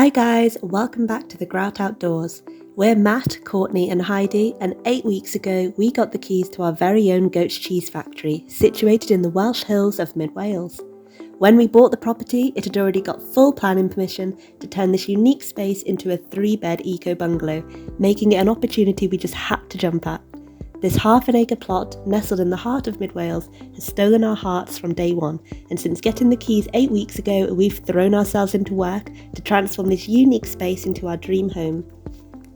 Hi guys, welcome back to the Grout Outdoors. We're Matt, Courtney and Heidi, and 8 weeks ago we got the keys to our very own goat's cheese factory situated in the Welsh hills of mid Wales. When we bought the property, it had already got full planning permission to turn this unique space into a 3-bed eco bungalow, making it an opportunity we just had to jump at. This half-an-acre plot, nestled in the heart of mid Wales, has stolen our hearts from day one, and since getting the keys 8 weeks ago, we've thrown ourselves into work to transform this unique space into our dream home.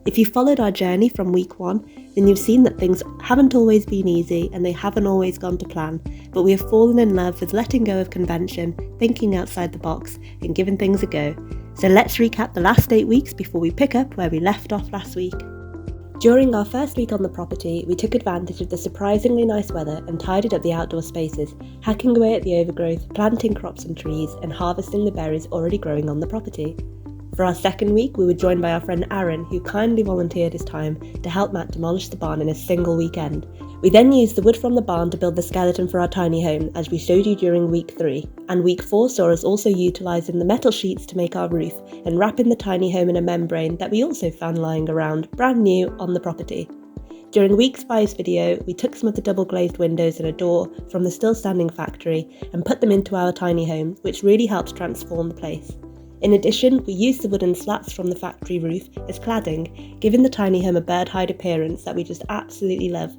If you followed our journey from week 1, then you've seen that things haven't always been easy and they haven't always gone to plan, but we have fallen in love with letting go of convention, thinking outside the box, and giving things a go. So let's recap the last 8 weeks before we pick up where we left off last week. During our first week on the property, we took advantage of the surprisingly nice weather and tidied up the outdoor spaces, hacking away at the overgrowth, planting crops and trees, and harvesting the berries already growing on the property. For our second week, we were joined by our friend Aaron, who kindly volunteered his time to help Matt demolish the barn in a single weekend. We then used the wood from the barn to build the skeleton for our tiny home, as we showed you during week 3, and week 4 saw us also utilising the metal sheets to make our roof and wrapping the tiny home in a membrane that we also found lying around, brand new, on the property. During week 5's video, we took some of the double glazed windows and a door from the still standing factory and put them into our tiny home, which really helped transform the place. In addition, we used the wooden slats from the factory roof as cladding, giving the tiny home a bird hide appearance that we just absolutely love.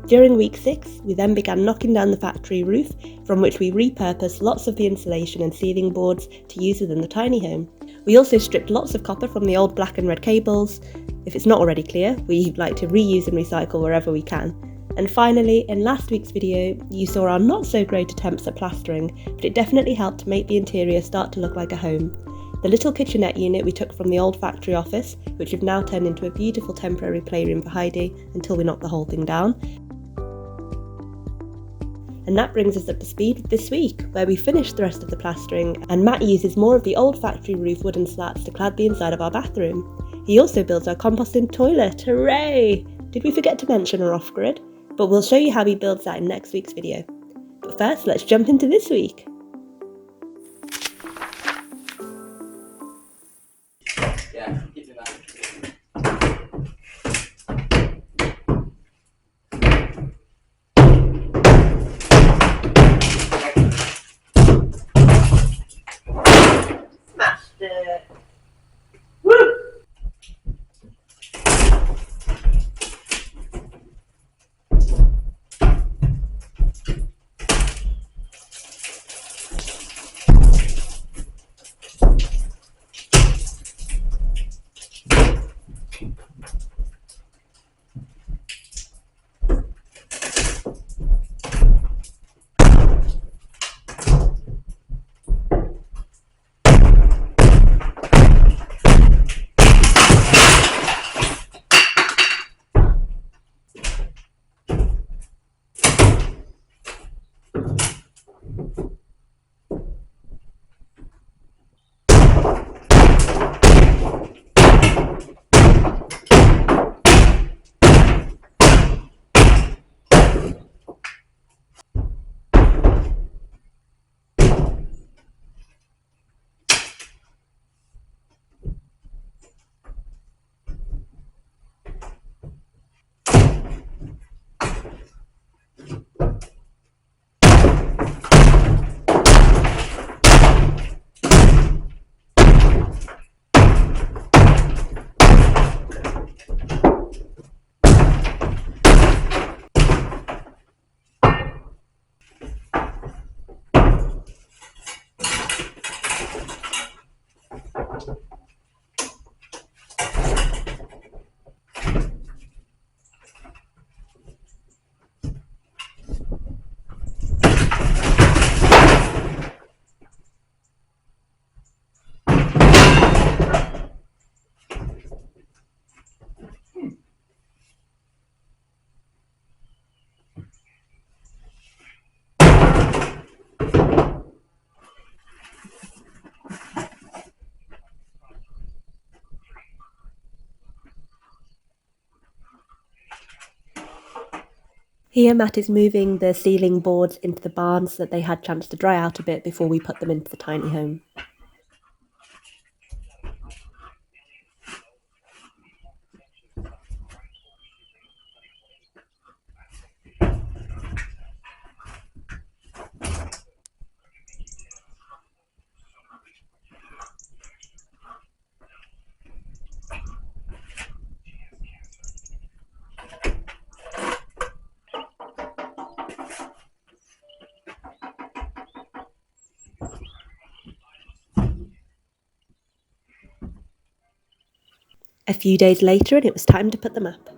During week 6, we then began knocking down the factory roof, from which we repurposed lots of the insulation and ceiling boards to use within the tiny home. We also stripped lots of copper from the old black and red cables. If it's not already clear, we like to reuse and recycle wherever we can. And finally, in last week's video, you saw our not so great attempts at plastering, but it definitely helped to make the interior start to look like a home. The little kitchenette unit we took from the old factory office, which we've now turned into a beautiful temporary playroom for Heidi until we knock the whole thing down. And that brings us up to speed this week, where we finished the rest of the plastering, and Matt uses more of the old factory roof wooden slats to clad the inside of our bathroom. He also builds our composting toilet, hooray! Did we forget to mention our off-grid? But we'll show you how he builds that in next week's video. But first, let's jump into this week. Here Matt is moving the ceiling boards into the barn so that they had a chance to dry out a bit before we put them into the tiny home. A few days later and it was time to put them up.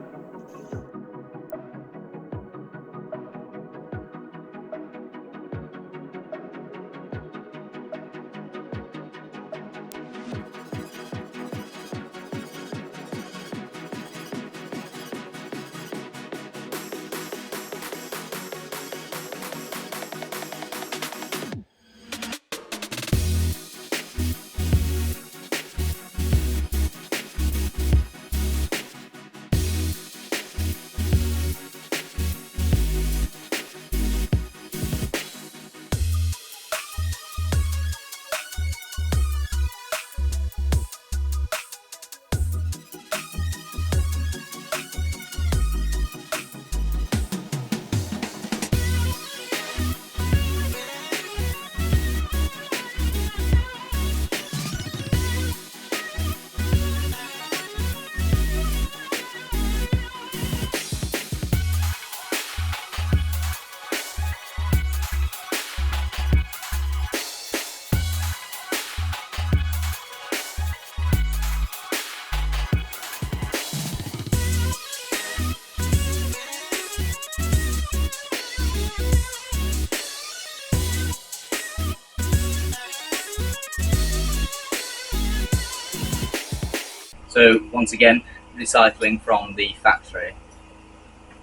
So once again, recycling from the factory.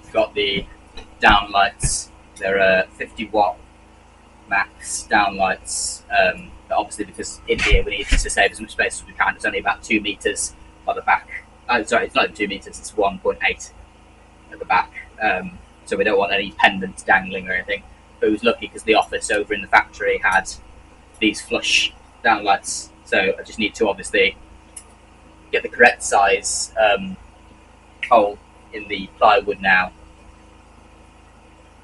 We've got the downlights. They're 50 watt max downlights. But obviously, because in here we need to save as much space as we can, it's only about 2 meters by the back. Sorry, it's not even 2 meters. It's 1.8 at the back. So we don't want any pendants dangling or anything. But it was lucky because the office over in the factory had these flush downlights. So I just need to obviously get the correct size hole in the plywood now.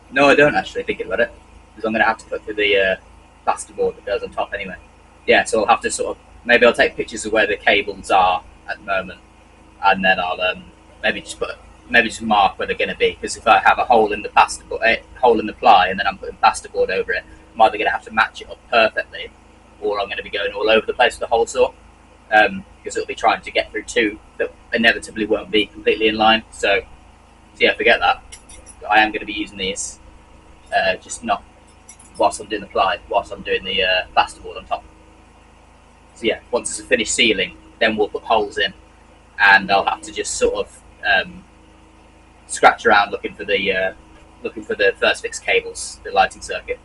No, I don't actually think about it, because I'm going to have to put through the plasterboard that goes on top anyway. Yeah, so I'll have to maybe I'll take pictures of where the cables are at the moment, and then I'll maybe just mark where they're going to be, because if I have a hole in the hole in the ply, and then I'm putting plasterboard over it, I'm either going to have to match it up perfectly, or I'm going to be going all over the place with the hole saw. Because it'll be trying to get through two that inevitably won't be completely in line. So yeah, forget that. I am going to be using these, just not whilst I'm doing the ply, whilst I'm doing the plasterboard on top. So yeah, once it's a finished ceiling, then we'll put holes in, and I'll have to just sort of scratch around looking for the first fix cables, the lighting circuit.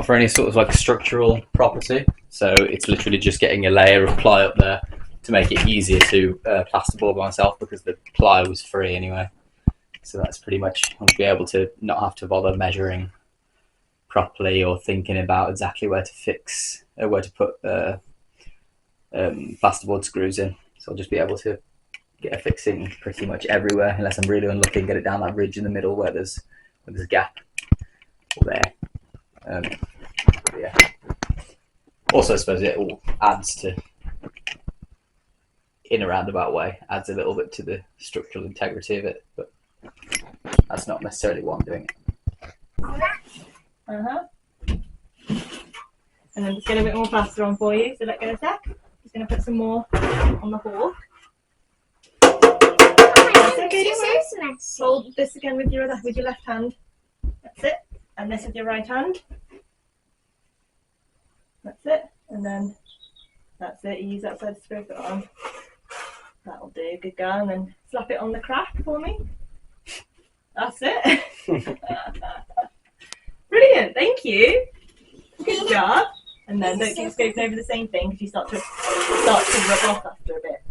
for any sort of like structural property. So it's literally just getting a layer of ply up there to make it easier to plasterboard by myself, because the ply was free anyway. So that's pretty much, I'll be able to not have to bother measuring properly or thinking about exactly where to fix, where to put plasterboard screws in. So I'll just be able to get a fixing pretty much everywhere, unless I'm really unlucky and get it down that ridge in the middle where there's a gap there. Yeah. Also, I suppose it all adds to, in a roundabout way, adds a little bit to the structural integrity of it, but that's not necessarily why I'm doing it. And then just get a bit more plaster on for you, so let go a sec. Just going to put some more on the hawk. That's okay, don't worry. Hold this again with your left hand. That's it. And this with your right hand. That's it. And then that's it. You use that side to scrape it on. That'll do. Good girl. And then slap it on the crack for me. That's it. Brilliant. Thank you. Good job. And then don't keep scraping over the same thing, because you start to rub off after a bit.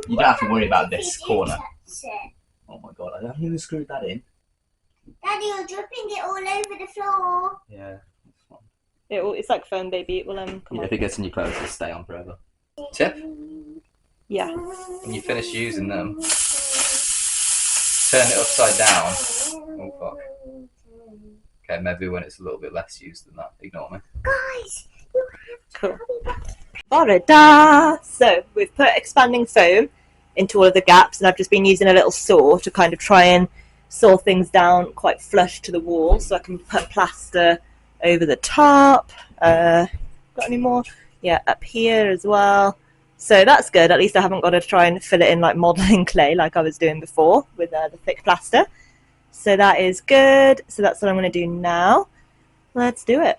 You don't have to worry about this corner. Oh my god, I haven't even screwed that in. Daddy, you're dripping it all over the floor. Yeah, that's fine. It's like foam, baby. It will come Yeah, off. if it gets in your clothes, it'll stay on forever. Tip, Yeah. when you finish using them, turn it upside down. Oh fuck. Okay, maybe when it's a little bit less used than that. Ignore me. Guys, you have Cool. Da! So we've put expanding foam into all of the gaps, and I've just been using a little saw to kind of try and saw things down quite flush to the wall, so I can put plaster over the top. Got any more? Yeah, up here as well. So that's good. At least I haven't got to try and fill it in like modelling clay like I was doing before with the thick plaster. So that is good. So that's what I'm going to do now. Let's do it.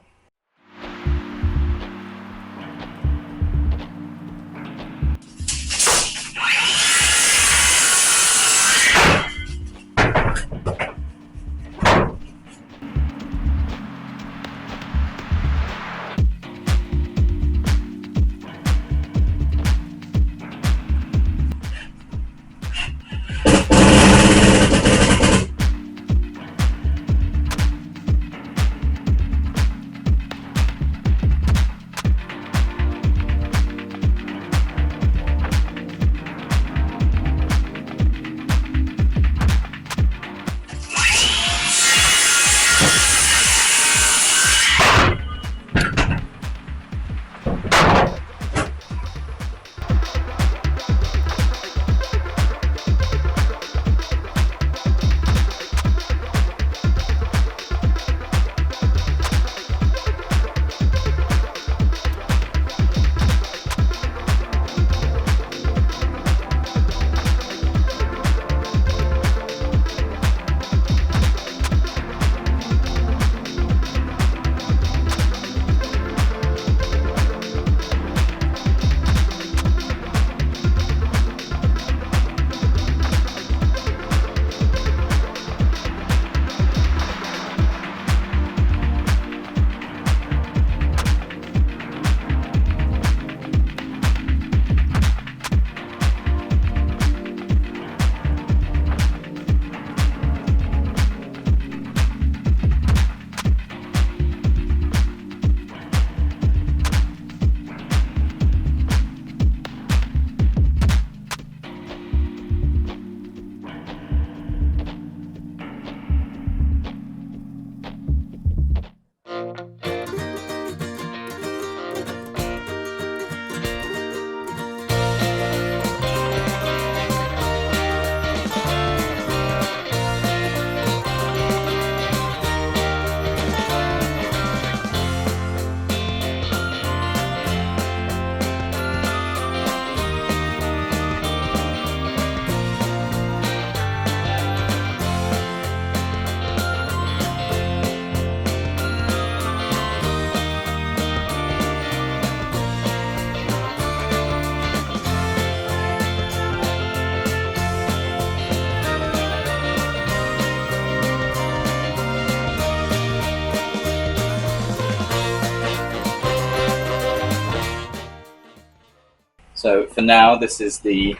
So for now, this is the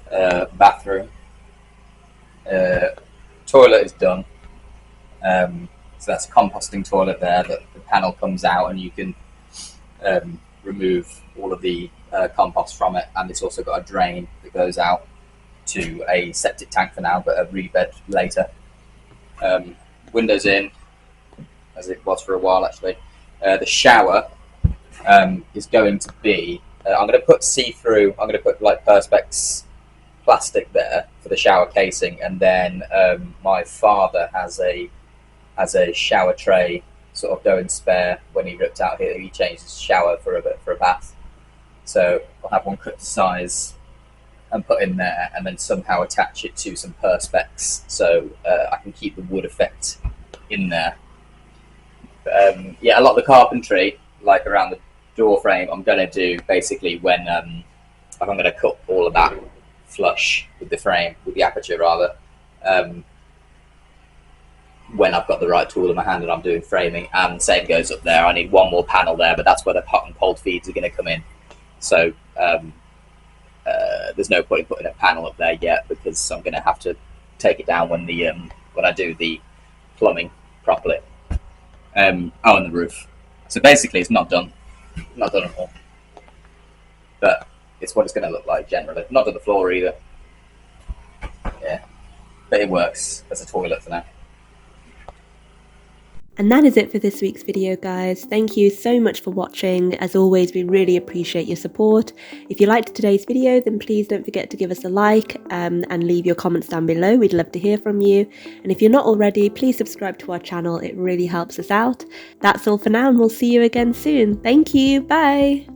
bathroom. Toilet is done. So that's a composting toilet there that the panel comes out and you can remove all of the compost from it. And it's also got a drain that goes out to a septic tank for now, but a rebed later. Windows in, as it was for a while actually. The shower is going to be, I'm going to put see-through, I'm going to put like Perspex plastic there for the shower casing, and then my father has a shower tray sort of going spare when he ripped out here. He changed his shower for a bath, so I'll have one cut to size and put in there, and then somehow attach it to some Perspex so I can keep the wood effect in there. Yeah, a lot of the carpentry, like around the door frame, I'm going to do basically when I'm going to cut all of that flush with the frame, with the aperture rather, when I've got the right tool in my hand and I'm doing framing. And same goes up there. I need one more panel there, but that's where the hot and cold feeds are going to come in. So there's no point in putting a panel up there yet, because I'm going to have to take it down when the when I do the plumbing properly. And the roof. So basically, it's not done at all, but it's what it's going to look like generally. Not done the floor either. Yeah, but it works as a toilet for now. And that is it for this week's video, guys. Thank you so much for watching. As always, we really appreciate your support. If you liked today's video, then please don't forget to give us a like and leave your comments down below. We'd love to hear from you. And if you're not already, please subscribe to our channel. It really helps us out. That's all for now, and we'll see you again soon. Thank you. Bye.